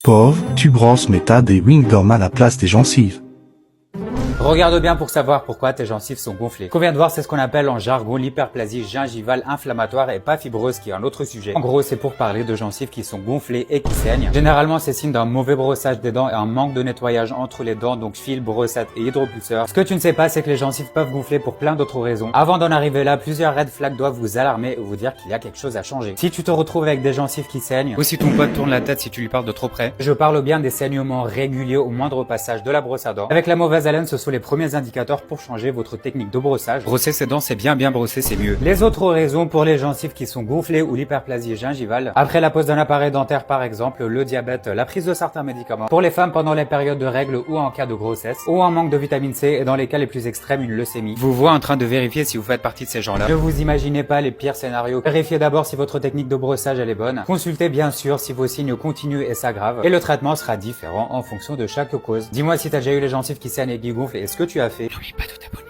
Pauvre, tu brosses mais t'as des wingdom à la place des gencives. Regarde bien pour savoir pourquoi tes gencives sont gonflées. Ce qu'on vient de voir, c'est ce qu'on appelle en jargon l'hyperplasie gingivale inflammatoire et pas fibreuse, qui est un autre sujet. En gros, c'est pour parler de gencives qui sont gonflées et qui saignent. Généralement, c'est signe d'un mauvais brossage des dents et un manque de nettoyage entre les dents, donc fil, brossette et hydropulseur. Ce que tu ne sais pas, c'est que les gencives peuvent gonfler pour plein d'autres raisons. Avant d'en arriver là, plusieurs red flags doivent vous alarmer et vous dire qu'il y a quelque chose à changer. Si tu te retrouves avec des gencives qui saignent, ou si ton pote tourne la tête si tu lui parles de trop près, je parle bien des saignements réguliers au moindre passage de la brosse à dents. Avec la mauvaise haleine, ce sont les premiers indicateurs pour changer votre technique de brossage. Brosser ses dents, c'est bien brosser, c'est mieux. Les autres raisons pour les gencives qui sont gonflées ou l'hyperplasie gingivale, après la pose d'un appareil dentaire par exemple, le diabète, la prise de certains médicaments, pour les femmes pendant les périodes de règles ou en cas de grossesse, ou un manque de vitamine C et dans les cas les plus extrêmes une leucémie. Vous voyez en train de vérifier si vous faites partie de ces gens-là. Ne vous imaginez pas les pires scénarios. Vérifiez d'abord si votre technique de brossage elle est bonne. Consultez bien sûr si vos signes continuent et s'aggravent. Et le traitement sera différent en fonction de chaque cause. Dis-moi si t'as déjà eu les gencives qui saignent et qui gonflent et ce que tu as fait. N'oublie pas de t'abonner.